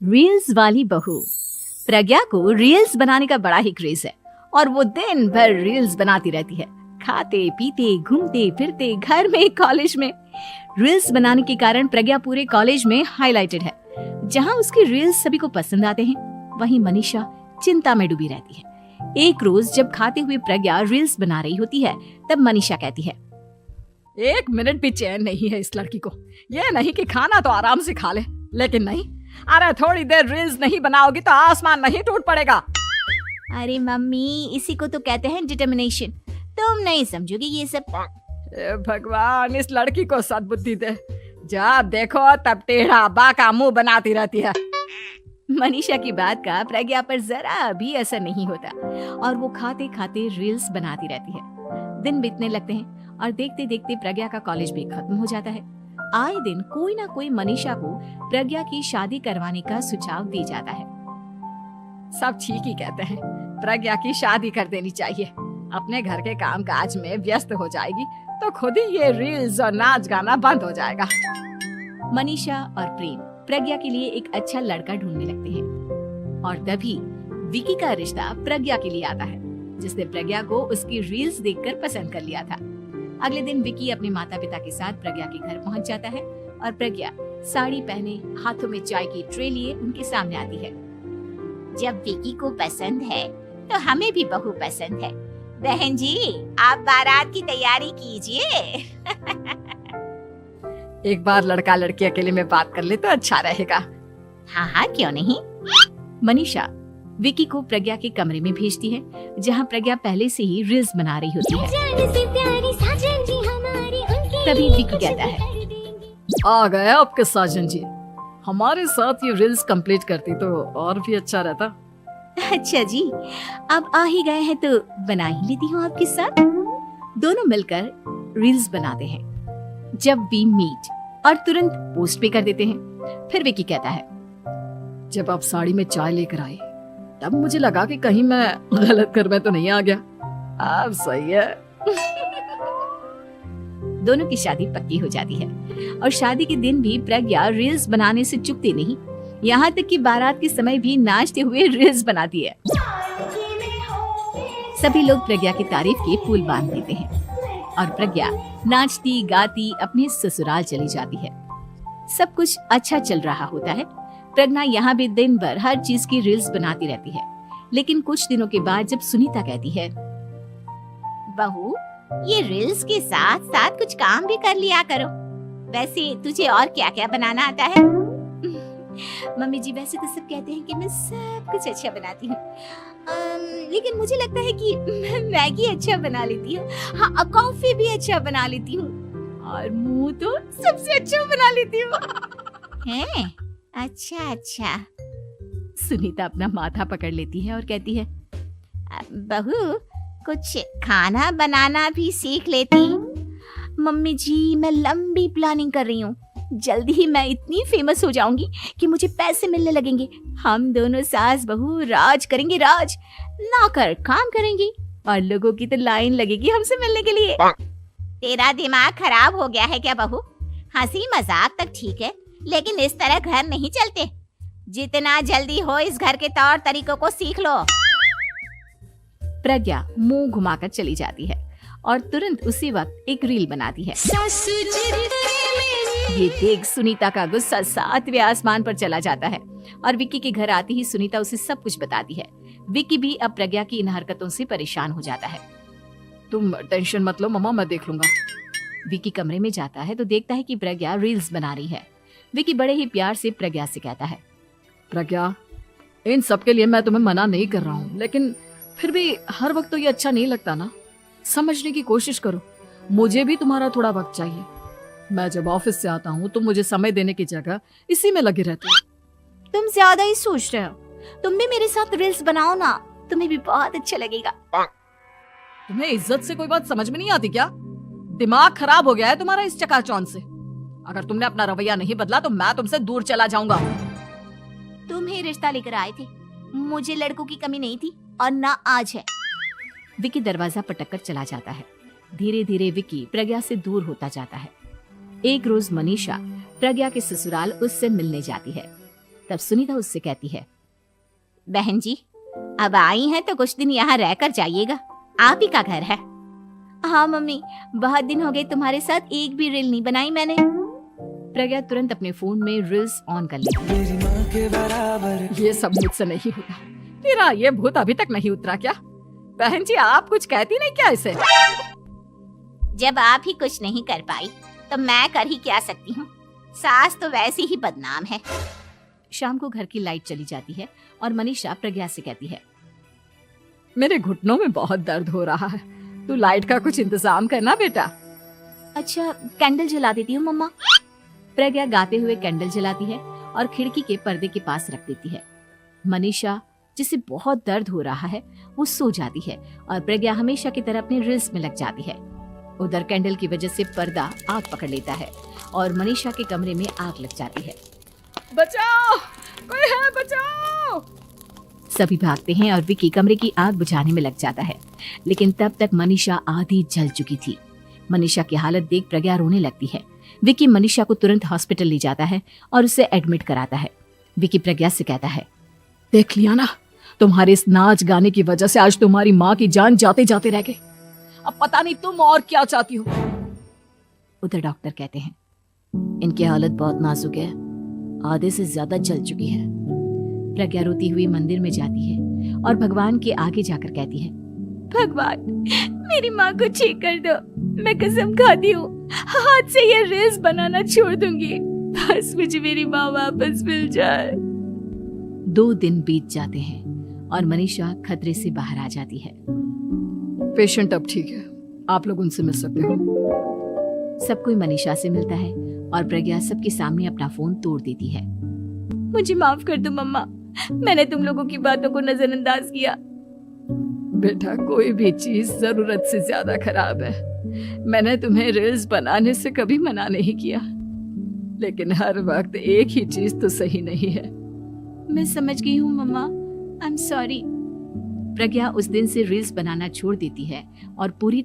Reels वाली बहू। प्रज्ञा को रील्स बनाने का बड़ा ही क्रेज है और वो दिन भर रील्स बनाती रहती है। खाते पीते घूमते फिरते घर में कॉलेज में रील्स बनाने के कारण प्रज्ञा पूरे कॉलेज में हाईलाइटेड है। जहां उसकी रील्स सभी को पसंद आते हैं, वहीं मनीषा चिंता में डूबी रहती है। एक रोज जब खाते हुए प्रज्ञा रील्स बना रही होती है, तब मनीषा कहती है, 1 मिनट भी चैन नहीं है इस लड़की को। ये नहीं कि खाना तो आराम से खा ले, लेकिन नहीं, अरे थोड़ी देर रील्स नहीं बनाओगी तो आसमान नहीं टूट पड़ेगा। अरे मम्मी, इसी को तो कहते हैं डिटर्मिनेशन। तुम नहीं समझोगी ये सब। भगवान, इस लड़की को सद्बुद्धि दे। जब देखो तब टेढ़ा बाका मुंह बनाती रहती है। मनीषा की बात का प्रज्ञा पर जरा भी असर नहीं होता और वो खाते खाते रील्स बनाती रहती है। दिन बीतने लगते हैं और देखते देखते प्रज्ञा का कॉलेज भी खत्म हो जाता है। आए दिन कोई ना कोई मनीषा को प्रज्ञा की शादी करवाने का सुझाव दे जाता है। सब ठीक ही कहते हैं, प्रज्ञा की शादी कर देनी चाहिए। अपने घर के काम काज में व्यस्त हो जाएगी तो खुद ही ये रील्स और नाच गाना बंद हो जाएगा। मनीषा और प्रेम प्रज्ञा के लिए एक अच्छा लड़का ढूंढने लगते हैं और तभी विकी का रिश्ता प्रज्ञा के लिए आता है, जिसने प्रज्ञा को उसकी रील्स देखकर पसंद कर लिया था। अगले दिन विकी अपने माता पिता के साथ प्रज्ञा के घर पहुंच जाता है और प्रज्ञा साड़ी पहने हाथों में चाय की ट्रे लिए उनके सामने आती है। जब विकी को पसंद है तो हमें भी बहू पसंद है। बहन जी, आप बारात की तैयारी कीजिए। एक बार लड़का लड़की अकेले में बात कर ले तो अच्छा रहेगा। हाँ हाँ, क्यों नहीं। मनीषा विकी को प्रज्ञा के कमरे में भेजती है, जहां प्रज्ञा पहले से ही रील्स बना रही होती है। तभी विकी कहता है, आ गए आपके साजन जी। हमारे साथ ये रील्स कंप्लीट करती तो और भी अच्छा रहता। अच्छा जी, अब आ ही गए हैं तो बना ही लेती हूँ आपके साथ। दोनों मिलकर रील्स बनाते हैं। जब वी मीट और तुरंत पोस्ट भी कर देते हैं। फिर विकी कहता है, जब आप साड़ी में चाय लेकर आए तब मुझे लगा कि कहीं मैं गलत कर में तो नहीं आ गया। अब सही है। दोनों की शादी पक्की हो जाती है और शादी के दिन भी प्रज्ञा रील्स बनाने से चूकती नहीं। यहाँ तक कि बारात के समय भी नाचते हुए रील्स बनाती है। सभी लोग प्रज्ञा की तारीफ के पुल बांध देते हैं और प्रज्ञा नाचती गाती अपने ससुराल चली जाती है। सब कुछ अच्छा चल रहा होता है। प्रज्ञा यहाँ भी दिन भर हर चीज की रील्स बनाती रहती है। लेकिन कुछ दिनों के बाद जब सुनीता कहती है, बहू, ये रील्स के साथ साथ कुछ काम भी कर लिया करो। वैसे तुझे और क्या क्या बनाना आता है? मम्मी जी, वैसे तो सब कहते हैं कि मैं सब कुछ अच्छा बनाती हूँ, लेकिन मुझे लगता है कि मैं मैगी अच्छा बना लेती हूँ। हाँ, कॉफी भी अच्छा बना लेती हूँ और मुंह तो सबसे अच्छा बना लेती हूँ। हैं? अच्छा अच्छा। सुनीता अपना माथा पकड़ लेती है और कहती है, बहू, कुछ खाना बनाना भी सीख लेती। मम्मी जी, मैं लंबी प्लानिंग कर रही हूँ। जल्दी ही मैं इतनी फेमस हो जाऊंगी कि मुझे पैसे मिलने लगेंगे। हम दोनों सास बहू राज करेंगे, राज नौकर काम करेंगे और लोगों की तो लाइन लगेगी हमसे मिलने के लिए। तेरा दिमाग खराब हो गया है क्या बहू? हंसी मजाक तक ठीक है, लेकिन इस तरह घर नहीं चलते। जितना जल्दी हो इस घर के तौर तरीकों को सीख लो। प्रज्ञा मुंह घुमाकर चली जाती है और तुरंत उसी वक्त एक रील बनाती है। ये देख सुनीता का गुस्सा 7वें आसमान पर चला जाता है और विक्की के घर आती ही सुनीता उसे सब कुछ बताती है। विक्की भी अब प्रज्ञा की इन हरकतों से परेशान हो जाता है। तुम टेंशन मत लो मम्मा, मैं देख लूंगा। विक्की कमरे में जाता है तो देखता है कि प्रज्ञा रील्स बना रही है। विक्की बड़े ही प्यार से प्रज्ञा से कहता है, प्रज्ञा, इन सब के लिए मैं तुम्हें मना नहीं कर रहा हूँ, लेकिन फिर भी हर वक्त तो ये अच्छा नहीं लगता ना। समझने की कोशिश करो, मुझे भी तुम्हारा थोड़ा वक्त चाहिए। मैं जब ऑफिस से आता हूँ तो मुझे समय देने की जगह इसी में लगे रहते हो। तुम ज्यादा ही सोच रहे हो। तुम भी मेरे साथ रील्स बनाओ ना, तुम्हें भी बहुत अच्छा लगेगा। तुम्हें इज्जत से कोई बात समझ में नहीं आती क्या? दिमाग खराब हो गया है तुम्हारा इस चकाचौंध से। अगर तुमने अपना रवैया नहीं बदला तो मैं तुमसे दूर चला जाऊंगा। तुम ही रिश्ता लेकर आए थे, मुझे लड़कों की कमी नहीं थी और ना आज है। विकी दरवाजा पटक कर चला जाता है। धीरे धीरे विकी प्रज्ञा से दूर होता जाता है। एक रोज मनीषा प्रज्ञा के ससुराल उससे मिलने जाती है। तब सुनीता उससे कहती है, बहन जी, अब आई हैं तो कुछ दिन यहाँ रहकर जाइएगा, आप ही का घर है। हाँ मम्मी, बहुत दिन हो गए तुम्हारे साथ एक भी रील नहीं बनाई मैंने। प्रज्ञा तुरंत अपने फोन में रील्स ऑन कर लेती है। मेरी माँ के बराबर ये सब मुझसे नहीं होगा। तेरा ये भूत अभी तक नहीं उतरा क्या? बहन जी आप कुछ कहती नहीं क्या इसे? जब आप ही कुछ नहीं कर पाई तो मैं कर ही क्या सकती हूँ, सास तो वैसी ही बदनाम है। शाम को घर की लाइट चली जाती है और मनीषा प्रज्ञा से कहती है, मेरे घुटनों में बहुत दर्द हो रहा है, तू लाइट का कुछ इंतजाम करना बेटा। अच्छा कैंडल जला देती हूँ मम्मा। प्रज्ञा गाते हुए कैंडल जलाती है और खिड़की के पर्दे के पास रख देती है। मनीषा जिसे बहुत दर्द हो रहा है वो सो जाती है और प्रज्ञा हमेशा की तरह अपने रील्स में लग जाती है। उधर कैंडल की वजह से पर्दा आग पकड़ लेता है और मनीषा के कमरे में आग लग जाती है। बचाओ, कोई है, बचाओ। सभी भागते हैं और विकी कमरे की आग बुझाने में लग जाता है, लेकिन तब तक मनीषा आधी जल चुकी थी। मनीषा की हालत देख प्रज्ञा रोने लगती है। विकी मनीषा को तुरंत हॉस्पिटल ले जाता है और उसे एडमिट कराता है। विकी प्रज्ञा से कहता है, देख लिया ना, तुम्हारे इस नाच गाने की वजह से आज तुम्हारी माँ की जान जाते जाते रह गई। अब पता नहीं तुम और क्या चाहती हो। उधर डॉक्टर कहते हैं, इनकी हालत बहुत नाजुक है, आधे से ज्यादा जल चुकी है। प्रज्ञा रोती हुई मंदिर में जाती है और भगवान के आगे जाकर कहती है, भगवान मेरी माँ को ठीक कर दो, मैं कसम खाती हूँ हाथ से ये रील्स बनाना छोड़ दूंगी, बस मुझे मेरी माँ वापस मिल जाए। 2 दिन बीत जाते हैं और मनीषा खतरे से बाहर आ जाती है। पेशेंट अब ठीक है, आप लोग उनसे मिल सकते हो। सब कोई मनीषा से मिलता है और प्रज्ञा सबके सामने अपना फोन तोड़ देती है। मुझे माफ कर दो मम्मा, मैंने तुम लोगों की बातों को नजरअंदाज किया। बेटा कोई भी चीज जरूरत से ज्यादा खराब है। मैंने तुम्हें रील्स बनाने से कभी मना नहीं किया, लेकिन हर वक्त एक ही चीज तो सही नहीं है। मैं समझ गई हूँ मम्मा, आई एम सॉरी। प्रज्ञा उस दिन से रील्स बनाना छोड़ देती है और पूरी